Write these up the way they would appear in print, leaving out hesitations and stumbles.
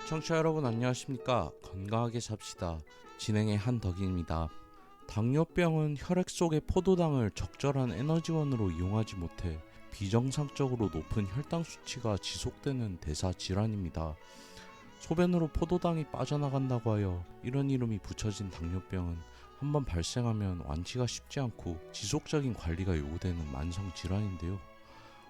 청취자 여러분 안녕하십니까? 건강하게 삽시다. 진행의 한덕인입니다. 당뇨병은 혈액 속의 포도당을 적절한 에너지원으로 이용하지 못해 비정상적으로 높은 혈당 수치가 지속되는 대사 질환입니다. 소변으로 포도당이 빠져나간다고 하여 이런 이름이 붙여진 당뇨병은 한번 발생하면 완치가 쉽지 않고 지속적인 관리가 요구되는 만성 질환인데요.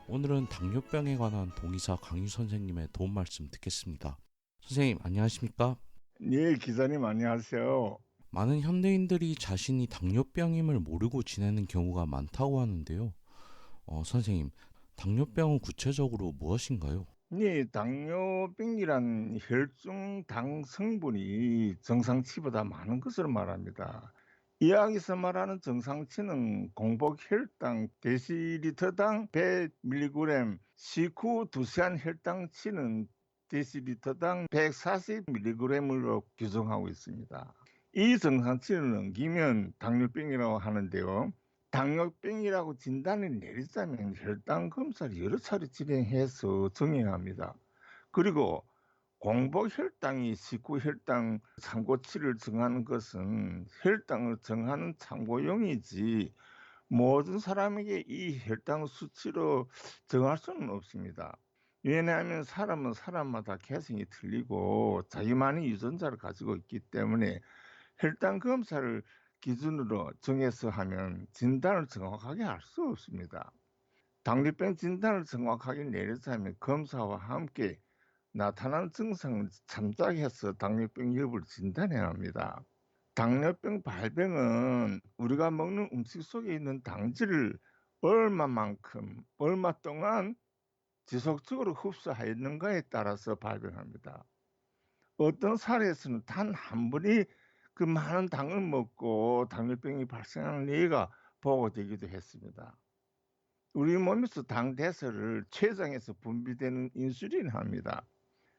오늘은 당뇨병에 관한 동의사 강유 선생님의 도움 말씀 듣겠습니다. 선생님 안녕하십니까? 네, 기자님 안녕하세요. 많은 현대인들이 자신이 당뇨병임을 모르고 지내는 경우가 많다고 하는데요. 선생님, 당뇨병은 구체적으로 무엇인가요? 네, 당뇨병이란 혈중 당 성분이 정상치보다 많은 것을 말합니다. 이야기에서 말하는 정상치는 공복 혈당 데시리터당 100mg, 식후 2시간 혈당치는 데시리터당 140mg으로 규정하고 있습니다. 이 정상치를 넘기면 당뇨병이라고 하는데요. 당뇨병이라고 진단을 내리자면 혈당 검사를 여러 차례 진행해서 정해야 합니다. 그리고 공복 혈당이 식후 혈당 참고치를 정하는 것은 혈당을 정하는 참고용이지 모든 사람에게 이 혈당 수치로 정할 수는 없습니다. 왜냐하면 사람은 사람마다 개성이 틀리고 자기만의 유전자를 가지고 있기 때문에 혈당 검사를 기준으로 정해서 하면 진단을 정확하게 할 수 없습니다. 당뇨병 진단을 정확하게 내리자면 검사와 함께 나타나는 증상을 참작해서 당뇨병 여부를 진단해야 합니다. 당뇨병 발병은 우리가 먹는 음식 속에 있는 당질을 얼마만큼, 얼마 동안 지속적으로 흡수하였는가에 따라서 발병합니다. 어떤 사례에서는 단 한 번이 그 많은 당을 먹고 당뇨병이 발생하는 예가 보고되기도 했습니다. 우리 몸에서 당 대사를 췌장에서 분비되는 인슐린을 합니다.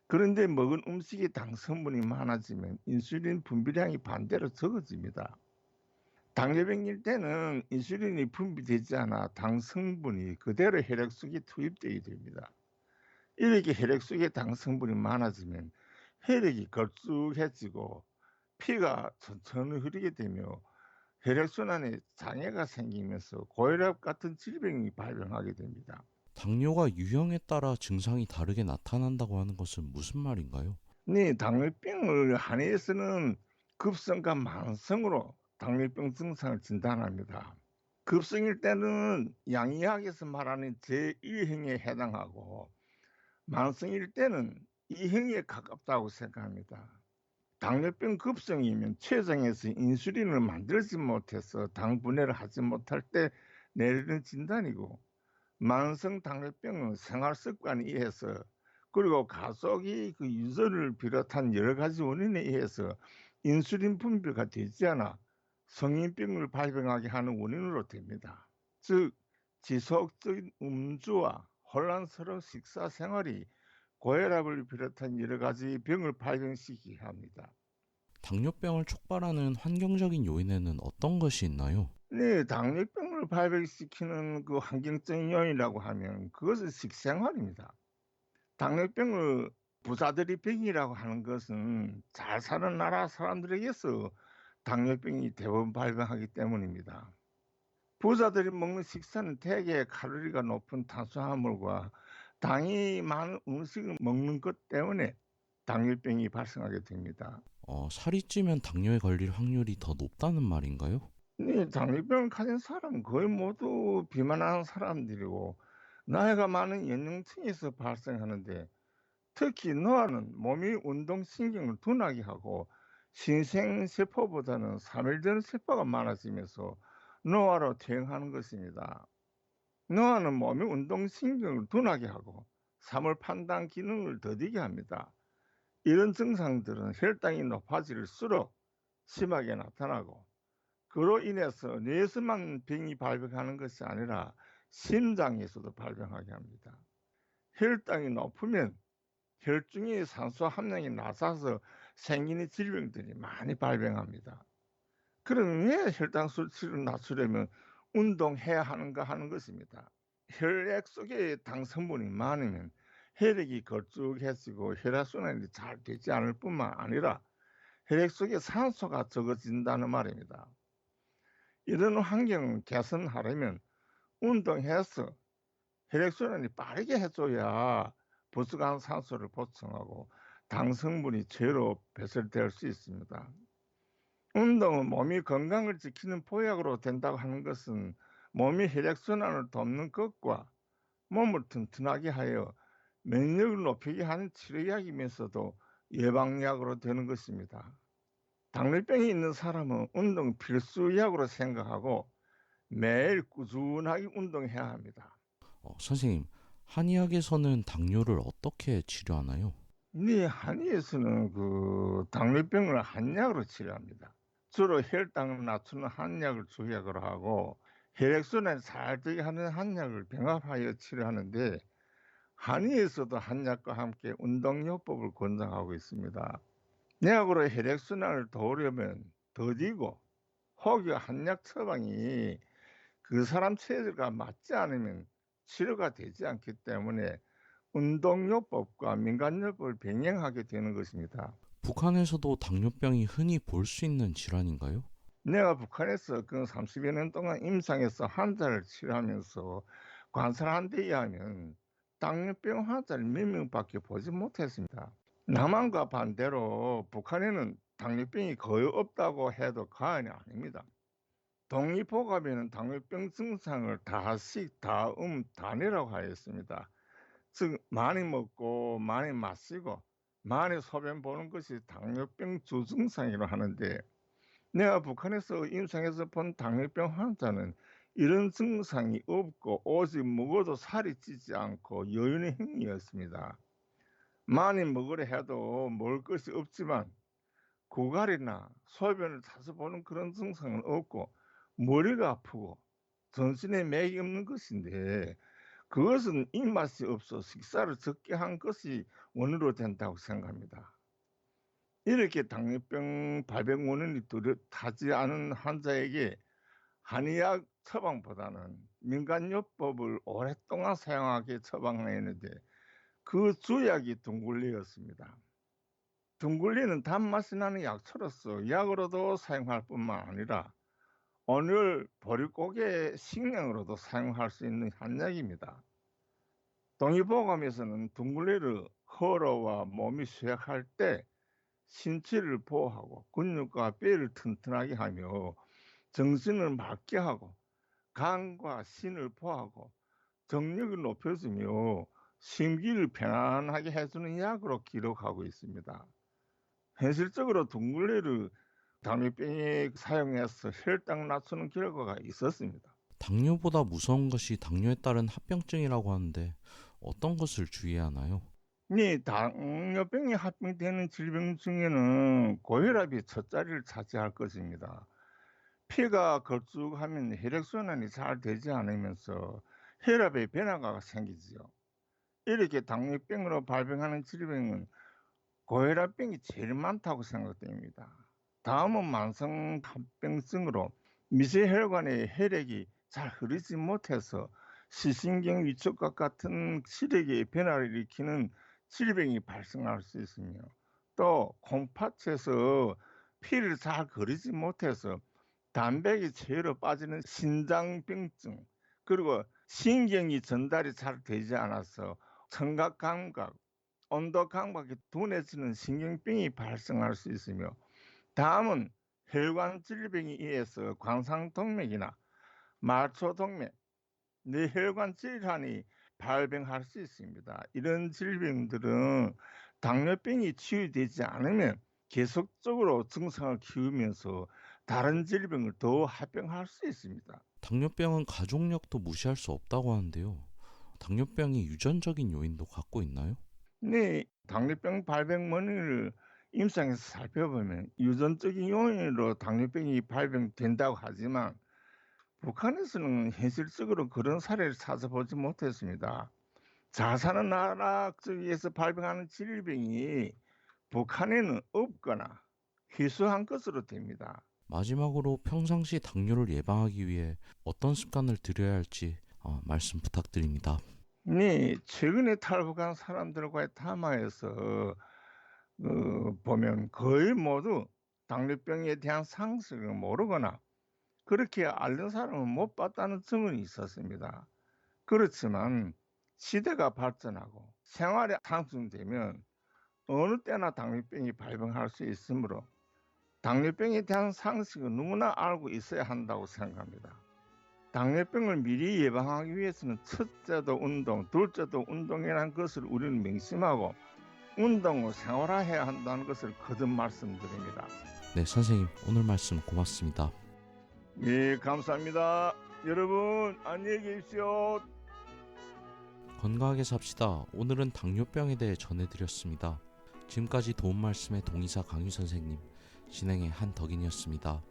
그런데 먹은 음식에 당 성분이 많아지면 인슐린 분비량이 반대로 적어집니다. 당뇨병일 때는 인슐린이 분비되지 않아 당 성분이 그대로 혈액 속에 투입되게 됩니다. 이렇게 혈액 속에 당 성분이 많아지면 혈액이 걸쭉해지고 피가 천천히 흐르게 되며 혈액순환에 장애가 생기면서 고혈압 같은 질병이 발병하게 됩니다. 당뇨가 유형에 따라 증상이 다르게 나타난다고 하는 것은 무슨 말인가요? 네, 당뇨병을 한의에서는 급성과 만성으로 당뇨병 증상을 진단합니다. 급성일 때는 양의학에서 말하는 제1형에 해당하고 만성일 때는 2형에 가깝다고 생각합니다. 당뇨병 급성이면 췌장에서 인슐린을 만들지 못해서 당 분해를 하지 못할 때 내리는 진단이고, 만성 당뇨병은 생활 습관에 의해서 그리고 가족이 그 유전을 비롯한 여러 가지 원인에 의해서 인슐린 분비가 되지 않아 성인병을 발병하게 하는 원인으로 됩니다. 즉 지속적인 음주와 혼란스러운 식사 생활이 고혈압을 비롯한 여러 가지 병을 발병시키게 합니다. 당뇨병을 촉발하는 환경적인 요인에는 어떤 것이 있나요? 네, 당뇨병을 발병시키는 그 환경적인 요인이라고 하면 그것은 식생활입니다. 당뇨병을 부자들이 병이라고 하는 것은 잘 사는 나라 사람들에게서 당뇨병이 대부분 발병하기 때문입니다. 부자들이 먹는 식사는 대개 칼로리가 높은 탄수화물과 당이 많은 음식을 먹는 것 때문에 당뇨병이 발생하게 됩니다. 살이 찌면 당뇨에 걸릴 확률이 더 높다는 말인가요? 네, 당뇨병을 가진 사람은 거의 모두 비만한 사람들이고 나이가 많은 연령층에서 발생하는데 특히 노화는 몸이 운동신경을 둔하게 하고 신생세포보다는 사멸되는 세포가 많아지면서 노화로 퇴행하는 것입니다. 노화는 몸의 운동신경을 둔하게 하고 사물 판단 기능을 더디게 합니다. 이런 증상들은 혈당이 높아질수록 심하게 나타나고 그로 인해서 뇌에서만 병이 발병하는 것이 아니라 심장에서도 발병하게 합니다. 혈당이 높으면 혈중의 산소 함량이 낮아서 생기는 질병들이 많이 발병합니다. 그럼 왜 혈당 수치를 낮추려면 운동해야 하는가 하는 것입니다. 혈액 속에 당 성분이 많으면 혈액이 걸쭉해지고 혈액순환이 잘 되지 않을 뿐만 아니라 혈액 속에 산소가 적어진다는 말입니다. 이런 환경을 개선하려면 운동해서 혈액순환이 빠르게 해줘야 부족한 산소를 보충하고 당 성분이 제로 배설될 수 있습니다. 운동은 몸이 건강을 지키는 보약으로 된다고 하는 것은 몸이 혈액순환을 돕는 것과 몸을 튼튼하게 하여免疫을 높이게 하는 치료약이면서도 예방약으로 되는 것입니다. 당뇨병이 있는 사람은 운동 필수약으로 생각하고 매일 꾸준하게 운동해야 합니다. 선생님, 한의학에서는 당뇨를 어떻게 치료하나요? 한의에서는 당뇨병을 한약으로 치료합니다. 주로 혈당을 낮추는 한약을 주약으로 하고 혈액순환이 잘 되게 하는 한약을 병합하여 치료하는데, 한의에서도 한약과 함께 운동요법을 권장하고 있습니다. 약으로 혈액순환을 도우려면 더디고 혹여 한약 처방이 그 사람 체질과 맞지 않으면 치료가 되지 않기 때문에 운동요법과 민간요법을 병행하게 되는 것입니다. 북한에서도 당뇨병이 흔히 볼 수 있는 질환인가요? 내가 북한에서 그 30여 년 동안 임상에서 환자를 치료하면서 관찰한 데 의하면 당뇨병 환자를 몇 명밖에 보지 못했습니다. 남한과 반대로 북한에는 당뇨병이 거의 없다고 해도 과언이 아닙니다. 동의보감에는 당뇨병 증상을 다식, 다음, 다내라고 하였습니다. 즉 많이 먹고 많이 마시고 많이 소변 보는 것이 당뇨병 주증상이라고 하는데, 내가 북한에서 임상에서 본 당뇨병 환자는 이런 증상이 없고 오직 먹어도 살이 찌지 않고 여유는 행위였습니다. 많이 먹으려 해도 먹을 것이 없지만 고갈이나 소변을 자주 보는 그런 증상은 없고 머리가 아프고 전신에 맥이 없는 것인데, 그것은 입맛이 없어 식사를 적게 한 것이 원인으로 된다고 생각합니다. 이렇게 당뇨병 발병 원인이 뚜렷하지 않은 환자에게 한의학 처방보다는 민간요법을 오랫동안 사용하게 처방하였는데, 그 주약이 둥글리였습니다. 둥글리는 단맛이 나는 약초로서 약으로도 사용할 뿐만 아니라 온열 보릿고개 식량으로도 사용할 수 있는 한약입니다. 동의보감에서는 둥글레를 허로와 몸이 쇠약할 때 신체를 보호하고 근육과 뼈를 튼튼하게 하며 정신을 맑게 하고 간과 신을 보호하고 정력을 높여주며 심기를 편안하게 해주는 약으로 기록하고 있습니다. 현실적으로 둥글레를 당뇨병에 사용해서 혈당 낮추는 결과가 있었습니다. 당뇨보다 무서운 것이 당뇨에 따른 합병증이라고 하는데 어떤 것을 주의해야 하나요? 당뇨병에 합병되는 질병 중에는 고혈압이 첫 자리를 차지할 것입니다. 피가 걸쭉하면 혈액순환이 잘 되지 않으면서 혈압의 변화가 생기지요. 이렇게 당뇨병으로 발병하는 질병은 고혈압병이 제일 많다고 생각됩니다. 다음은 만성 합병증으로 미세혈관의 혈액이 잘 흐르지 못해서 시신경 위축과 같은 시력의 변화를 일으키는 질병이 발생할 수 있으며, 또 콩팥에서 피를 잘 거르지 못해서 담백이 제로 빠지는 신장병증, 그리고 신경이 전달이 잘 되지 않아서 청각감각, 온도 감각이 둔해지는 신경병이 발생할 수 있으며, 다음은 혈관 질병에 의해서 관상동맥이나 말초동맥, 뇌혈관 질환이 발병할 수 있습니다. 이런 질병들은 당뇨병이 치유되지 않으면 계속적으로 증상을 키우면서 다른 질병을 더 합병할 수 있습니다. 당뇨병은 가족력도 무시할 수 없다고 하는데요. 당뇨병이 유전적인 요인도 갖고 있나요? 당뇨병 발병 원인을 임상에서 살펴보면 유전적인 요인으로 당뇨병이 발병된다고 하지만 북한에서는 현실적으로 그런 사례를 찾아보지 못했습니다. 잘 사는 나라 쪽에서 발병하는 질병이 북한에는 없거나 희소한 것으로 됩니다. 마지막으로 평상시 당뇨를 예방하기 위해 어떤 습관을 들여야 할지 말씀 부탁드립니다. 네, 최근에 탈북한 사람들과의 담화에서 보면 거의 모두 당뇨병에 대한 상식을 모르거나 그렇게 앓는 사람은 못 봤다는 증언이 있었습니다. 그렇지만 시대가 발전하고 생활이 단순되면 어느 때나 당뇨병이 발병할 수 있으므로 당뇨병에 대한 상식은 누구나 알고 있어야 한다고 생각합니다. 당뇨병을 미리 예방하기 위해서는 첫째도 운동, 둘째도 운동이라는 것을 우리는 명심하고 운동을 생활화해야 한다는 것을 거듭 말씀드립니다. 네, 선생님 오늘 말씀 고맙습니다. 예, 감사합니다. 여러분 안녕히 계십시오. 건강하게 삽시다. 오늘은 당뇨병에 대해 전해드렸습니다. 지금까지 도움 말씀의 동의사 강유 선생님, 진행의 한덕인이었습니다.